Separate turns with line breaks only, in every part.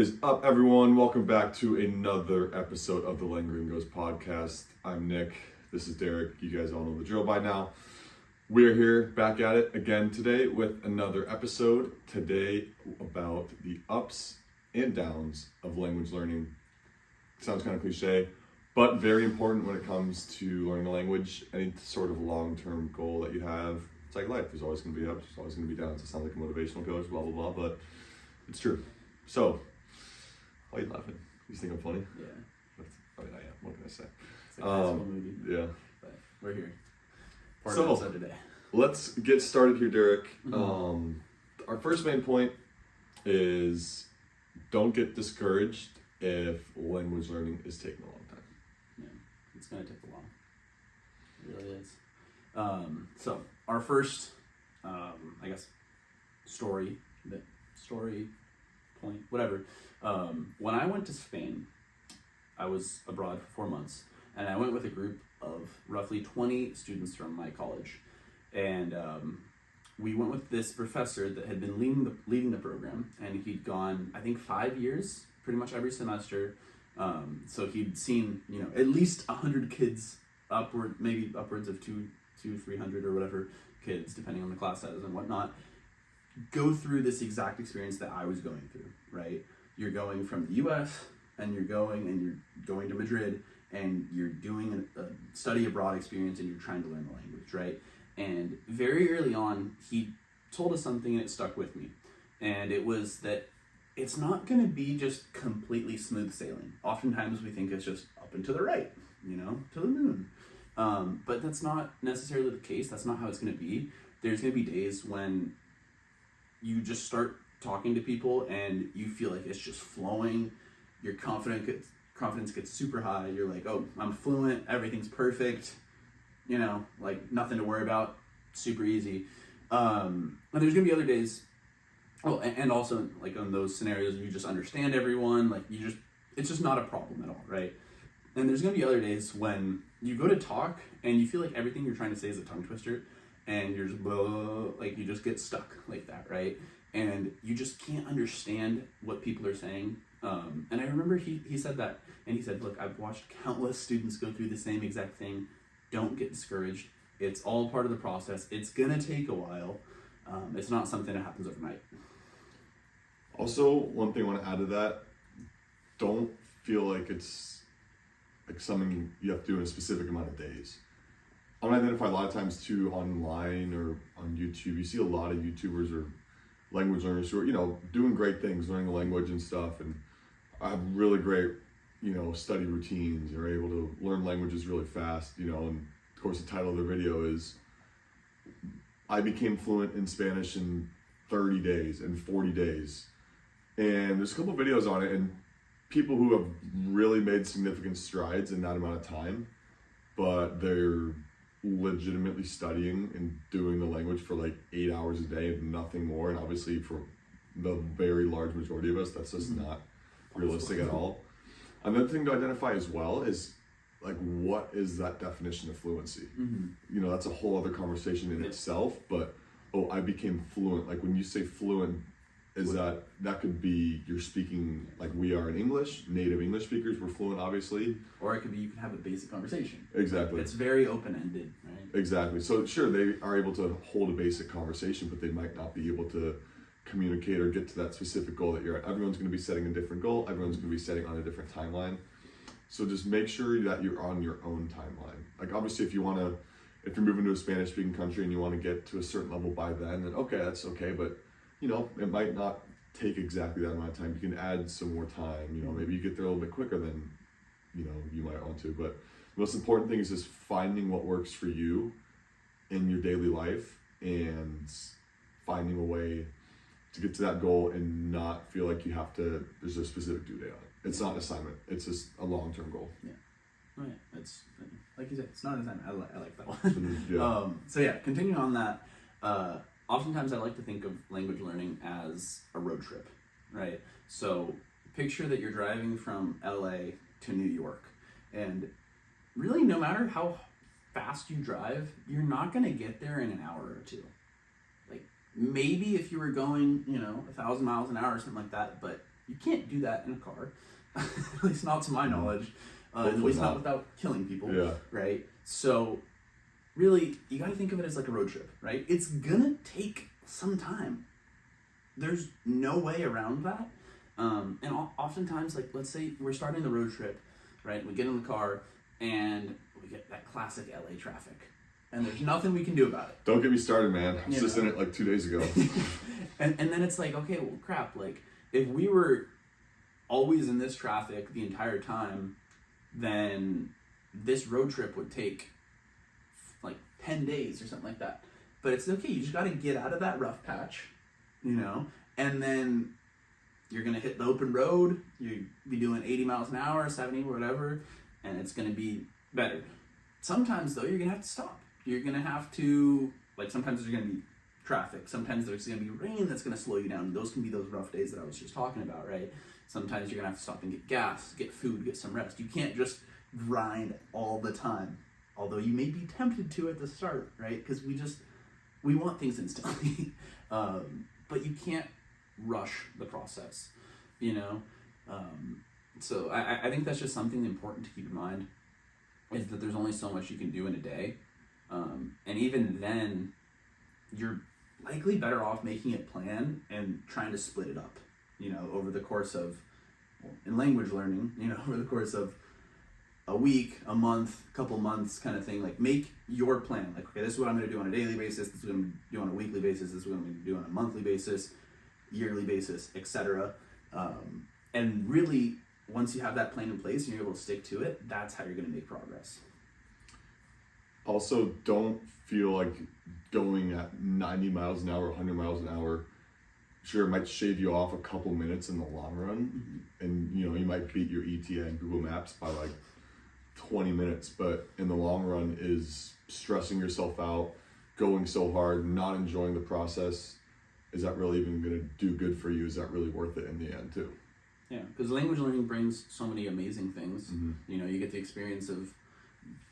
What is up, everyone? Welcome back to another episode of the Langringos podcast. I'm Nick. This is Derek. You guys all know the drill by now. We're here back at it again today with another episode. Today about the ups and downs of language learning. Sounds kind of cliche, but very important when it comes to learning a language. Any sort of long-term goal that you have. It's like life. There's always going to be ups. There's always going to be downs. It sounds like a motivational coach, blah, blah, blah, but it's true. So, why are you laughing? You think I'm funny?
Yeah.
I mean, I am. What can I say?
It's like a high school movie.
Yeah.
But we're here. Part
So,
of the episode today.
Let's get started here, Derek.
Mm-hmm.
Our first main point is don't get discouraged if language learning is taking a long time.
Yeah. It's going to take a while. It really is. So, our first, story point, whatever. When I went to Spain, I was abroad for 4 months, and I went with a group of roughly 20 students from my college, and we went with this professor that had been leading the program, and he'd gone, I think, 5 years, pretty much every semester. So he'd seen, at least 100 kids, maybe upwards of 300 or whatever kids, depending on the class size and whatnot, go through this exact experience that I was going through, right? You're going from the US and you're going to Madrid and you're doing a study abroad experience and you're trying to learn the language, right? And very early on, he told us something and it stuck with me. And it was that it's not going to be just completely smooth sailing. Oftentimes we think it's just up and to the right, to the moon. But that's not necessarily the case. That's not how it's going to be. There's going to be days when you just start talking to people and you feel like it's just flowing. Your confidence gets super high. You're like, oh, I'm fluent. Everything's perfect. Like nothing to worry about. Super easy. And there's going to be other days. Oh, and also like on those scenarios, you just understand everyone. Like it's just not a problem at all, right? And there's going to be other days when you go to talk and you feel like everything you're trying to say is a tongue twister. And you're just you just get stuck like that, right? And you just can't understand what people are saying. And I remember he said that, and he said, look, I've watched countless students go through the same exact thing. Don't get discouraged. It's all part of the process. It's gonna take a while. It's not something that happens overnight.
Also, one thing I want to add to that, don't feel like it's like something you have to do in a specific amount of days. I identify a lot of times too online or on YouTube. You see a lot of YouTubers or language learners who are, doing great things, learning the language and stuff, and have really great, study routines. They're able to learn languages really fast, and of course the title of the video is, I became fluent in Spanish in 30 days and 40 days. And there's a couple of videos on it and people who have really made significant strides in that amount of time, but they're legitimately studying and doing the language for like 8 hours a day and nothing more. And obviously for the very large majority of us, that's just not realistic at all. Another thing to identify as well is like, what is that definition of fluency? That's a whole other conversation in itself, but I became fluent. Like when you say fluent, is that could be you're speaking like we are in English, native English speakers, we're fluent obviously.
Or it could be you can have a basic conversation.
Exactly.
It's very open-ended, right?
Exactly. So sure, they are able to hold a basic conversation, but they might not be able to communicate or get to that specific goal that you're at. Everyone's going to be setting a different goal. Everyone's going to be setting on a different timeline. So just make sure that you're on your own timeline. Like obviously if you're moving to a Spanish speaking country and you want to get to a certain level by then okay, that's okay. But it might not take exactly that amount of time. You can add some more time, maybe you get there a little bit quicker than, you might want to. But the most important thing is just finding what works for you in your daily life and finding a way to get to that goal and not feel like there's a specific due date on it. It's not an assignment. It's just a long-term goal.
Yeah. Oh yeah, it's like you said, it's not an assignment. I like that one.
Yeah.
So yeah, continuing on that, oftentimes I like to think of language learning as a road trip, right? So picture that you're driving from LA to New York, and really no matter how fast you drive, you're not going to get there in an hour or two. Like maybe if you were going, 1,000 miles an hour or something like that, but You can't do that in a car, at least not to my knowledge. At
Hopefully
least not
not.
without killing people.
Yeah.
Right. So, really, you got to think of it as like a road trip, right? It's gonna take some time. There's no way around that. And oftentimes, like, let's say we're starting the road trip, right? We get in the car and we get that classic LA traffic, and there's nothing we can do about it.
Don't get me started, man. I was
You
just
know.
in it like 2 days ago.
And then it's like, okay, well, crap. Like, if we were always in this traffic the entire time, then this road trip would take like 10 days or something like that. But it's okay. You just got to get out of that rough patch, you know, and then you're going to hit the open road. You'll be doing 80 miles an hour, 70, whatever, and it's going to be better. Sometimes, though, you're going to have to stop. You're going to have to, like, sometimes there's going to be traffic. Sometimes there's going to be rain that's going to slow you down. Those can be those rough days that I was just talking about, right? Sometimes you're going to have to stop and get gas, get food, get some rest. You can't just grind all the time. Although you may be tempted to at the start, right? Because we want things instantly. But you can't rush the process, you know? So I think that's just something important to keep in mind, is that there's only so much you can do in a day. And even then, you're likely better off making a plan and trying to split it up, you know, over the course of, well, in language learning, you know, over the course of a week, a month, a couple months kind of thing. Like, make your plan. Like, okay, this is what I'm going to do on a daily basis. This is what I'm going to do on a weekly basis. This is what I'm going to do on a monthly basis, yearly basis, etc. And really, once you have that plan in place and you're able to stick to it, that's how you're going to make progress.
Also, don't feel like going at 90 miles an hour, 100 miles an hour, sure, it might shave you off a couple minutes in the long run. And, you know, you might beat your ETA and Google Maps by like 20 minutes, but in the long run is stressing yourself out, going so hard, not enjoying the process. Is that really even going to do good for you? Is that really worth it in the end too?
Yeah, because language learning brings so many amazing things.
Mm-hmm.
You know, you get the experience of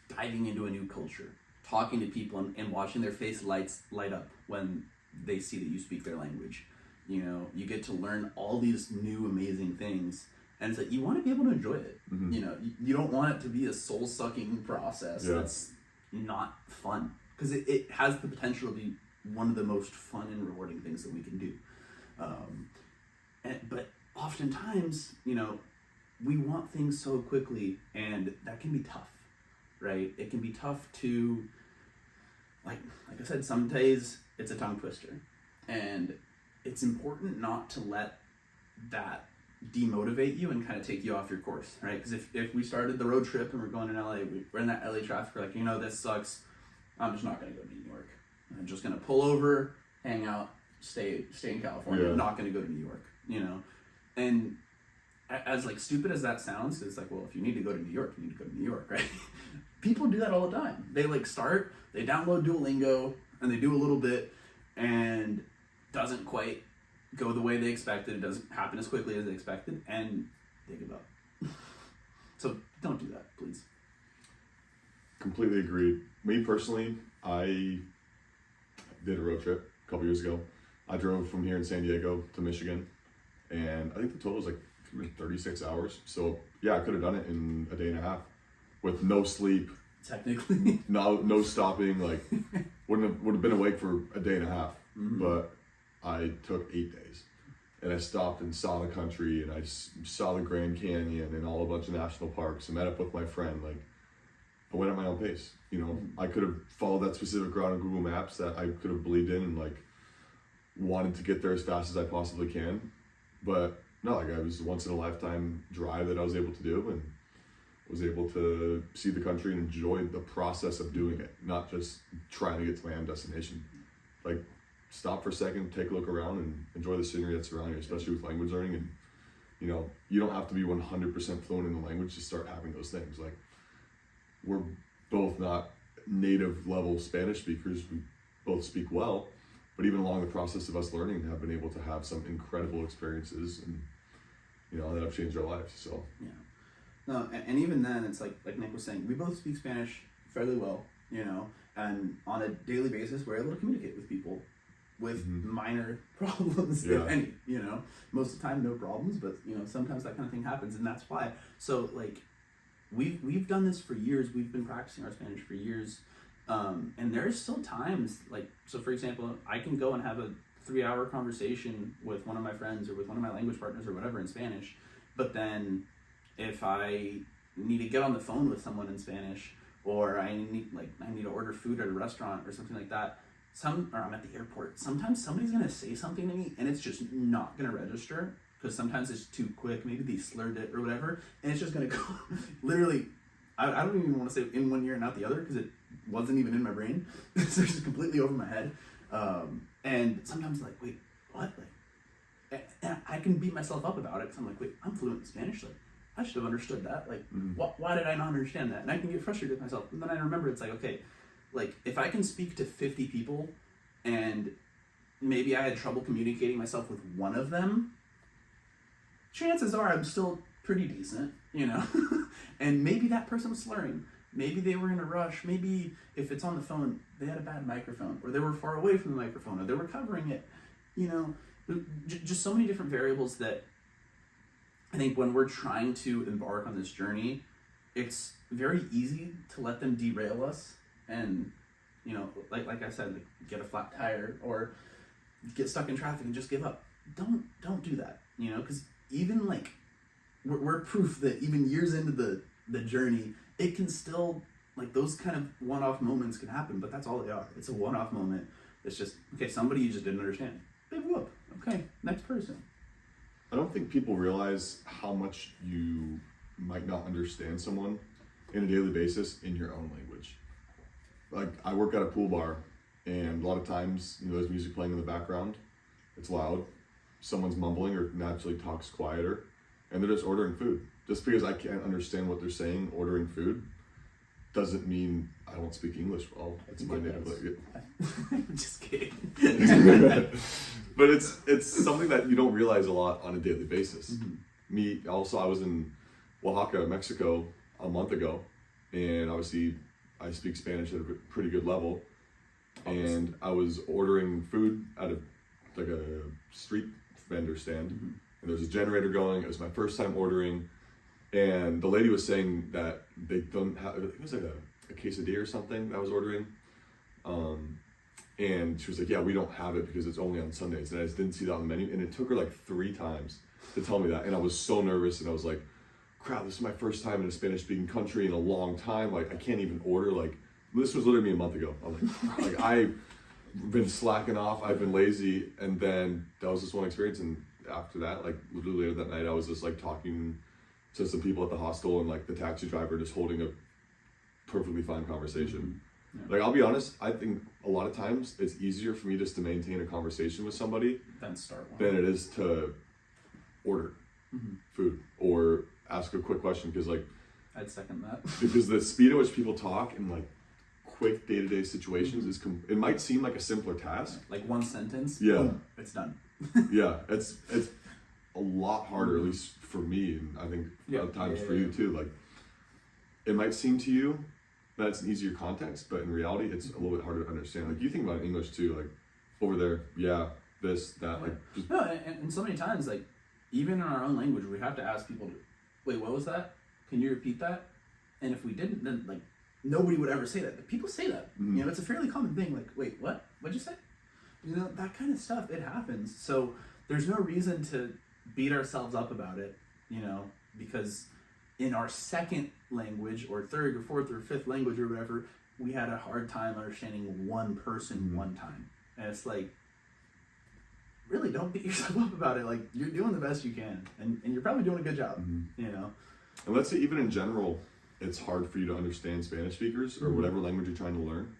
diving into a new culture, talking to people and watching their face light up when they see that you speak their language. You know, you get to learn all these new amazing things, and it's like, you want to be able to enjoy it.
Mm-hmm.
You know, you don't want it to be a soul-sucking process that's not fun, because it has the potential to be one of the most fun and rewarding things that we can do. But oftentimes, you know, we want things so quickly, and that can be tough, right? It can be tough to, like I said, some days it's a tongue twister, and it's important not to let that demotivate you and kind of take you off your course, right? Because if we started the road trip and we're going in LA, we're in that LA traffic, we're like, you know, this sucks, I'm just not going to go to New York. I'm just going to pull over, hang out, stay in California. I'm not going to go to New York, you know? And as like stupid as that sounds, it's like, well, if you need to go to New York, you need to go to New York, right? People do that all the time. They like they download Duolingo and they do a little bit, and doesn't quite go the way they expected. It doesn't happen as quickly as they expected, and they give up. So don't do that, please.
Completely agreed. Me personally, I did a road trip a couple years ago. I drove from here in San Diego to Michigan, and I think the total was like 36 hours. So yeah, I could have done it in a day and a half with no sleep,
Technically.
no stopping. Like would have been awake for a day and a half.
Mm-hmm.
But I took 8 days, and I stopped and saw the country, and I saw the Grand Canyon and all a bunch of national parks, and met up with my friend. Like, I went at my own pace. You know, I could have followed that specific route on Google Maps that I could have believed in and like wanted to get there as fast as I possibly can. But no, like, it was a once in a lifetime drive that I was able to do, and was able to see the country and enjoy the process of doing it, not just trying to get to my end destination. Like, stop for a second, take a look around, and enjoy the scenery that's around you, especially with language learning. And, you know, you don't have to be 100% fluent in the language to start having those things. Like, we're both not native level Spanish speakers. We both speak well, but even along the process of us learning, have been able to have some incredible experiences, and, you know, that have changed our lives. So
yeah. No, and even then, it's like Nick was saying, we both speak Spanish fairly well, you know, and on a daily basis, we're able to communicate with people with minor problems,
Yeah.
if any, you know. Most of the time, no problems, but, you know, sometimes that kind of thing happens, and that's why. So, like, we've done this for years. We've been practicing our Spanish for years, and there's still times, like, so for example, I can go and have a 3-hour conversation with one of my friends or with one of my language partners or whatever in Spanish, but then if I need to get on the phone with someone in Spanish, or I need to order food at a restaurant or something like that, or I'm at the airport, sometimes somebody's gonna say something to me and it's just not gonna register, because sometimes it's too quick, maybe they slurred it or whatever, and it's just gonna go literally, I don't even want to say in one ear and out the other, because it wasn't even in my brain. So it's just completely over my head. And sometimes like, wait, what? Like, and I can beat myself up about it, because I'm like, wait, I'm fluent in Spanish, like I should have understood that. Like, why did I not understand that? And I can get frustrated with myself. And then I remember it's like, okay, like if I can speak to 50 people and maybe I had trouble communicating myself with one of them, chances are I'm still pretty decent, you know? And maybe that person was slurring. Maybe they were in a rush. Maybe if it's on the phone, they had a bad microphone, or they were far away from the microphone, or they were covering it, you know? Just so many different variables that I think when we're trying to embark on this journey, it's very easy to let them derail us, and, you know, like I said, like get a flat tire or get stuck in traffic and just give up. Don't do that, you know, because even like we're proof that even years into the journey, it can still, like, those kind of one-off moments can happen, but that's all they are. It's a one-off moment. It's just, okay, somebody you just didn't understand. Big whoop. Okay, next person.
I don't think people realize how much you might not understand someone in a daily basis in your own language. Like, I work at a pool bar, and a lot of times, you know, there's music playing in the background. It's loud. Someone's mumbling or naturally talks quieter, and they're just ordering food. Just because I can't understand what they're saying ordering food doesn't mean I don't speak English well. It's my native language.
Just kidding.
But it's something that you don't realize a lot on a daily basis. Me also, I was in Oaxaca, Mexico a month ago, and obviously I speak Spanish at a pretty good level. And I was ordering food at a street vendor stand, and there's a generator going. It was my first time ordering, and the lady was saying that they don't have, it was like a quesadilla or something that I was ordering. And she was like, yeah, we don't have it because it's only on Sundays. And I just didn't see that on the menu. And it took her like 3 times to tell me that. And I was so nervous, and I was like, crap, this is my first time in a Spanish speaking country in a long time. Like, I can't even order. Like, this was literally a month ago. I'm like, I've been slacking off. I've been lazy. And then that was just one experience. And after that, like literally later that night, I was just like talking to some people at the hostel, and like the taxi driver just holding a perfectly fine conversation. Yeah. Like, I'll be honest, I think a lot of times it's easier for me just to maintain a conversation with somebody than it is to order food or ask a quick question, because like
I'd second that. Because
the speed at which people talk in like quick day-to-day situations is it might seem like a simpler task,
like one sentence,
yeah,
boom, it's done.
Yeah, it's a lot harder, at least for me, and I think at times for you too. Like, it might seem to you that it's an easier context, but in reality it's a little bit harder to understand. Like, you think about English too, like over there, this, that, like just...
No, and so many times, like even in our own language, we have to ask people, wait, what was that? Can you repeat that? And if we didn't, then like nobody would ever say that. But people say that. You know, it's a fairly common thing. Like, wait, what? What'd you say? You know, that kind of stuff, it happens. So there's no reason to beat ourselves up about it, you know, because in our second language or third or fourth or fifth language or whatever, we had a hard time understanding one person one time. And it's like, really, don't beat yourself up about it. Like, you're doing the best you can, and you're probably doing a good job, you know?
And let's say even in general, it's hard for you to understand Spanish speakers or whatever language you're trying to learn.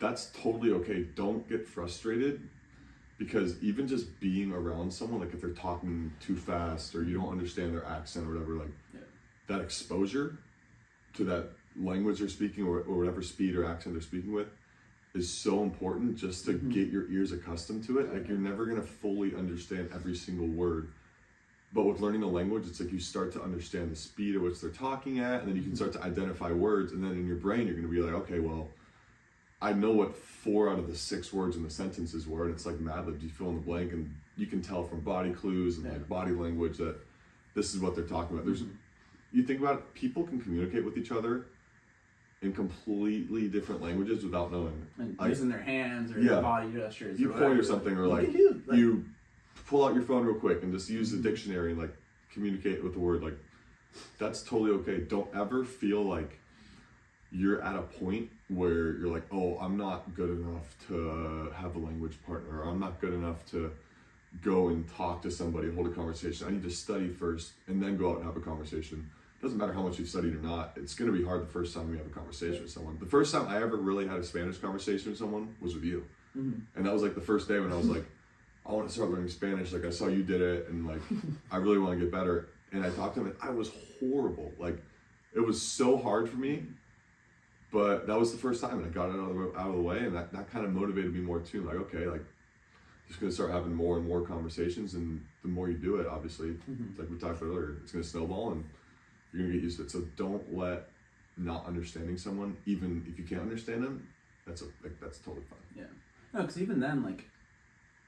That's totally okay. Don't get frustrated, because even just being around someone, like if they're talking too fast or you don't understand their accent or whatever, like that exposure to that language they're speaking or whatever speed or accent they're speaking with is so important, just to get your ears accustomed to it. Like, you're never going to fully understand every single word. But with learning a language, it's like you start to understand the speed at which they're talking at, and then you can start to identify words, and then in your brain, you're going to be like, okay, well, I know what 4 out of the 6 words in the sentences were, and it's like Mad Libs. You fill in the blank, and you can tell from body clues and like body language that this is what they're talking about. There's, you think about it, people can communicate with each other in completely different languages without knowing.
And
Like,
using their hands or
Yeah.
their body gestures.
you
or
point or
whatever.
something, or
You
like
can do, like,
you pull out your phone real quick and just use the dictionary and like communicate with the word. Like, that's totally okay. Don't ever feel like you're at a point where you're like, oh, I'm not good enough to have a language partner, or I'm not good enough to go and talk to somebody, hold a conversation. I need to study first and then go out and have a conversation. Doesn't matter how much you've studied or not, it's going to be hard the first time you have a conversation with someone. The first time I ever really had a Spanish conversation with someone was with you. And that was like the first day when I was like, I want to start learning Spanish. Like, I saw you did it, and like, I really want to get better. And I talked to him, and I was horrible. Like, it was so hard for me, but that was the first time, and I got it out of the way, and that kind of motivated me more too. Like, okay, like, just going to start having more and more conversations, and the more you do it, obviously, like we talked about earlier, it's going to snowball, and you're going to get used to it. So don't let not understanding someone, even if you can't understand them, that's totally fine.
Yeah. No, because even then, like,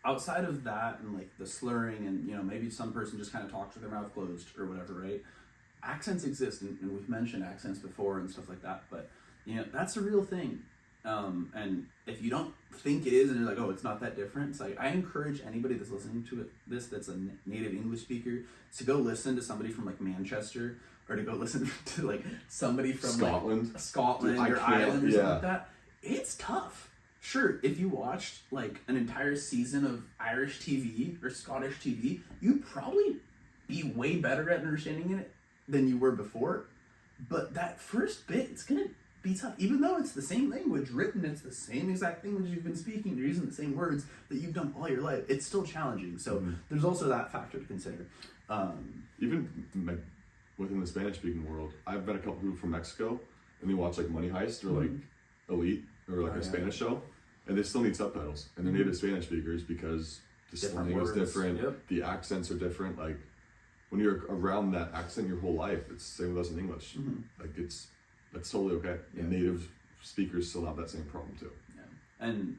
outside of that and like the slurring and, you know, maybe some person just kind of talks with their mouth closed or whatever, right? Accents exist, and we've mentioned accents before and stuff like that, but, you know, that's a real thing. And if you don't think it is, and you're like, oh, it's not that different, it's like, I encourage anybody that's listening to this that's a native English speaker to go listen to somebody from like Manchester, or to go listen to like somebody from
Scotland.
like Scotland
Dude,
or Ireland or something
yeah.
like that. It's tough. Sure, if you watched like an entire season of Irish TV or Scottish TV, you'd probably be way better at understanding it than you were before. But that first bit, it's gonna be tough. Even though it's the same language written, it's the same exact language you've been speaking, you're using the same words that you've done all your life, it's still challenging. So there's also that factor to consider.
Even like within the Spanish speaking world, I've met a couple people from Mexico, and they watch like Money Heist or like Elite or like a Spanish show, and they still need subtitles, and they're native Spanish speakers because the
Different
slang is
words.
different,
Yep.
the accents are different. Like, when you're around that accent your whole life, it's the same with us in English. Like, that's totally okay.
Yeah.
And native speakers still have that same problem too.
Yeah. And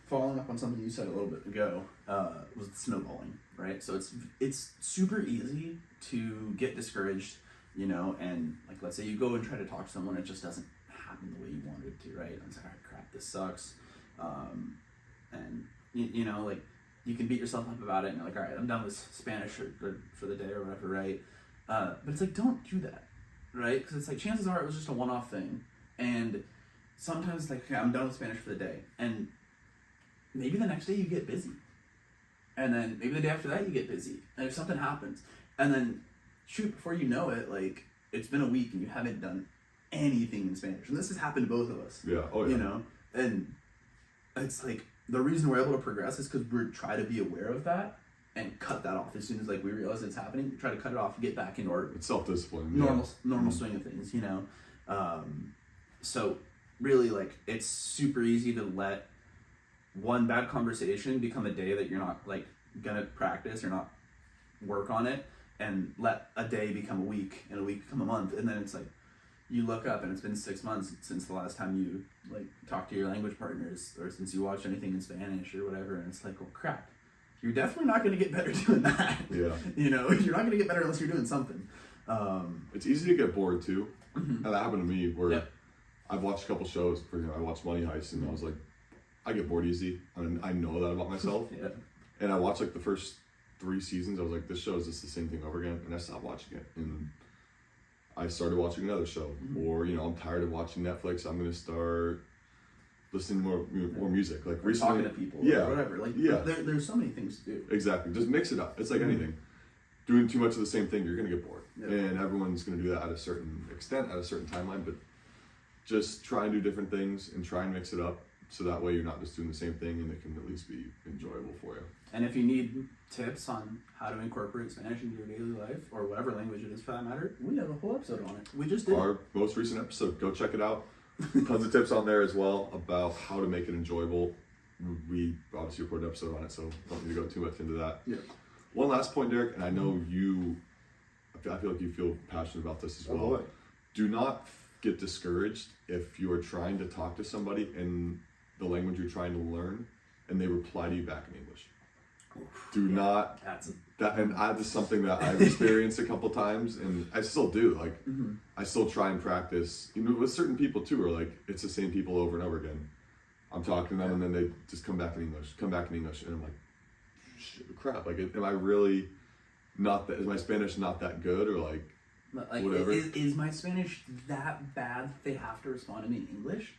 following up on something you said a little bit ago, was snowballing, right? So it's super easy to get discouraged, you know, and like, let's say you go and try to talk to someone, it just doesn't happen the way you wanted it to, right? And it's like, all right, crap, this sucks. And you know, like, you can beat yourself up about it, and you're like, all right, I'm done with Spanish for the day or whatever, right? But it's like, don't do that, right? Because it's like, chances are it was just a one-off thing, and sometimes it's like, okay, I'm done with Spanish for the day, and maybe the next day you get busy, and then maybe the day after that you get busy, and if something happens, and then shoot, before you know it, like, it's been a week and you haven't done anything in Spanish, and this has happened to both of us.
Yeah. Oh yeah.
You know, and it's like, the reason we're able to progress is because we're trying to be aware of that and cut that off as soon as like we realize it's happening. We try to cut it off and get back into our
It's self-discipline.
normal swing of things, you know. So really, like, it's super easy to let one bad conversation become a day that you're not like gonna practice or not work on it, and let a day become a week and a week become a month, and then it's like you look up and it's been 6 months since the last time you like talked to your language partners, or since you watched anything in Spanish or whatever, and it's like, well, crap, you're definitely not going to get better doing that.
Yeah.
You know, you're not going to get better unless you're doing something.
It's easy to get bored too. And that happened to me where
Yep.
I've watched a couple shows. For example, I watched Money Heist, and I was like, I get bored easy. And I know that about myself.
Yeah.
And I watched like the first 3 seasons. I was like, this show is just the same thing over again. And I stopped watching it. And I started watching another show. Or, you know, I'm tired of watching Netflix. I'm going to start listening to more music. Like,
Or
recently.
talking to people,
Yeah.
or whatever. Like,
Yeah.
there's so many things to do.
Exactly. Just mix it up. It's like anything. Doing too much of the same thing, you're going to get bored.
Yep.
And everyone's going to do that at a certain extent, at a certain timeline. But just try and do different things and try and mix it up, so that way you're not just doing the same thing, and it can at least be enjoyable for you.
And if you need tips on how to incorporate Spanish into your daily life, or whatever language it is for that matter, we have a whole episode on it. We just did.
Our most recent episode, go check it out. Tons of tips on there as well about how to make it enjoyable. We obviously recorded an episode on it, so don't need to go too much into that.
Yeah.
One last point, Derek, and I know I feel like you feel passionate about this as well.
boy.
Do not get discouraged if you are trying to talk to somebody in the language you're trying to learn and they reply to you back in English. Do not, and that is something that I've experienced a couple times, and I still do. Like, I still try and practice. You know, with certain people too, are like, it's the same people over and over again. I'm talking to them, and then they just come back in English, and I'm like, shit, crap. Like, am I really not that? Is my Spanish not that good, or like whatever?
Is my Spanish that bad that they have to respond to me in English?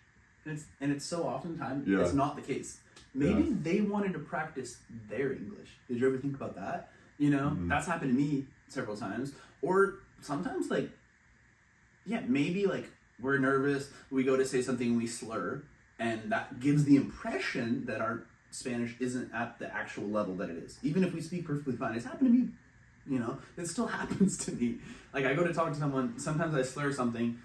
And it's so oftentimes it's not the case. Maybe they wanted to practice their English. Did you ever think about that? You know, that's happened to me several times. Or sometimes, like, maybe like we're nervous, we go to say something, we slur, and that gives the impression that our Spanish isn't at the actual level that it is. Even if we speak perfectly fine, it's happened to me. You know, it still happens to me. Like, I go to talk to someone, sometimes I slur something,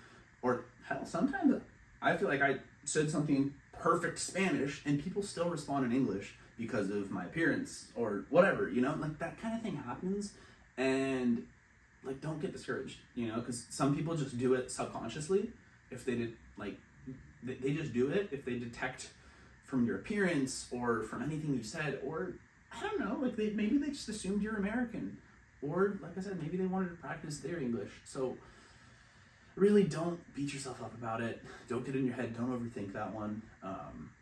or hell, sometimes I feel like I said something in perfect Spanish and people still respond in English because of my appearance or whatever, you know, like that kind of thing happens. And like, don't get discouraged, you know, because some people just do it subconsciously. If they did, like, they just do it if they detect from your appearance or from anything you said, or I don't know, like maybe they just assumed you're American, or like I said, maybe they wanted to practice their English. So really, don't beat yourself up about it. Don't get in your head. Don't overthink that one,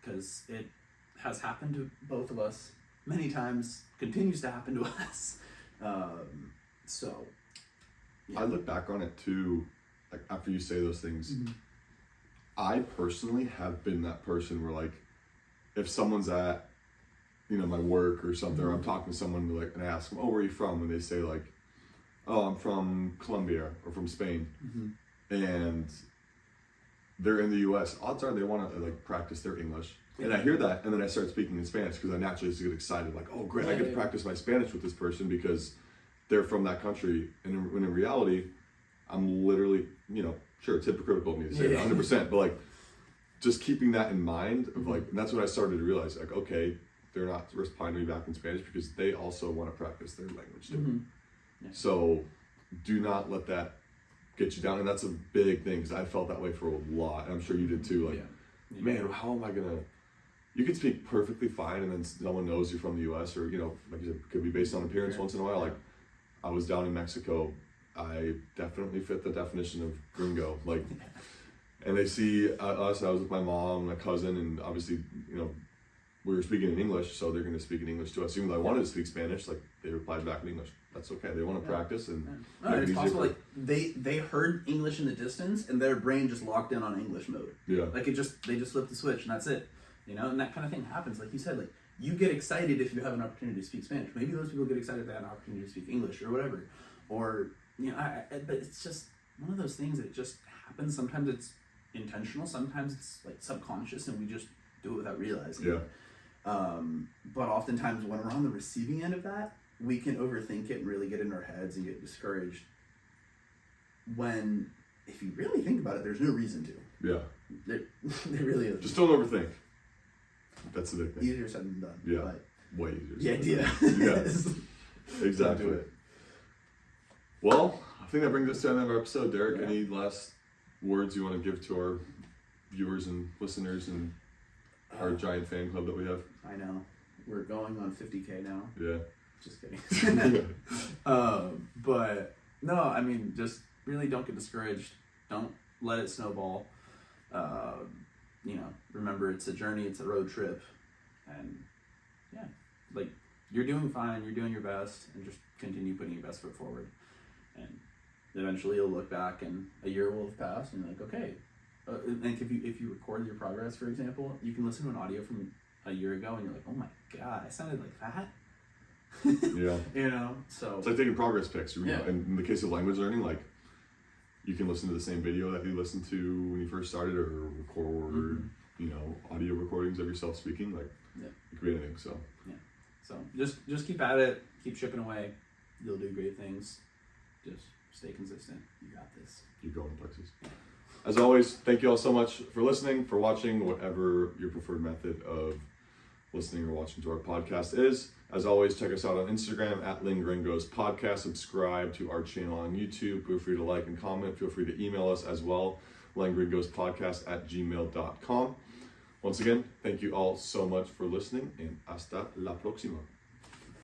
because it has happened to both of us many times. Continues to happen to us. So, yeah.
I look back on it too, like after you say those things. I personally have been that person where, like, if someone's at, you know, my work or something, or I'm talking to someone, like, and I ask them, "Oh, where are you from?" and they say, like, "Oh, I'm from Colombia or from Spain." And they're in the U.S., odds are they want to like practice their English. And I hear that, and then I start speaking in Spanish because I naturally just get excited, like, oh, great, I get to practice my Spanish with this person because they're from that country. And when in reality, I'm literally, you know, sure, it's hypocritical of me to say that 100%, but like, just keeping that in mind of like, and that's when I started to realize, like, okay, they're not replying to me back in Spanish because they also want to practice their language too. So do not let that get you down, and that's a big thing because I felt that way for a lot, and I'm sure you did too. Like, man, how am I gonna? You could speak perfectly fine, and then someone knows you're from the U.S. or, you know, like you said, it could be based on appearance once in a while. Like, I was down in Mexico, I definitely fit the definition of gringo. Like, and they see us. I was with my mom, my cousin, and obviously, you know, we were speaking in English, so they're going to speak in English to us. Even though I wanted to speak Spanish, like, they replied back in English. That's okay. They want to practice, and
it's possible. Like they heard English in the distance, and their brain just locked in on English mode. Like they just flipped the switch, and that's it. You know, and that kind of thing happens. Like you said, like you get excited if you have an opportunity to speak Spanish. Maybe those people get excited if they have an opportunity to speak English or whatever. Or, you know, but it's just one of those things that just happens. Sometimes it's intentional. Sometimes it's like subconscious, and we just do it without realizing. But oftentimes when we're on the receiving end of that, we can overthink it and really get in our heads and get discouraged. When, if you really think about it, there's no reason to. There really is.
Just don't overthink. That's the big thing.
Easier said than done.
Way easier.
The idea.
Exactly.
Do it.
Well, I think that brings us to the end of our episode. Derek, any last words you want to give to our viewers and listeners and our giant fan club that we have?
I know. We're going on 50K now. Just kidding. But no, I mean, just really don't get discouraged. Don't let it snowball. You know, remember, it's a journey, it's a road trip, and like, you're doing fine, you're doing your best, and just continue putting your best foot forward. And eventually you'll look back and a year will have passed and you're like, okay. And if you record your progress, for example, you can listen to an audio from a year ago and you're like, oh my God, I sounded like that. You know, so
it's like taking progress pics. You know, and in the case of language learning, like, you can listen to the same video that you listened to when you first started, or record, you know, audio recordings of yourself speaking. Like, it could be anything. So
so just keep at it, keep chipping away. You'll do great things. Just stay consistent. You got this.
You're going places. As always, thank you all so much for listening, for watching, whatever your preferred method of listening or watching to our podcast is. As always, check us out on Instagram at Lingringos Podcast. Subscribe to our channel on YouTube. Feel free to like and comment. Feel free to email us as well. langringospodcast@gmail.com. Once again, thank you all so much for listening, and hasta la próxima.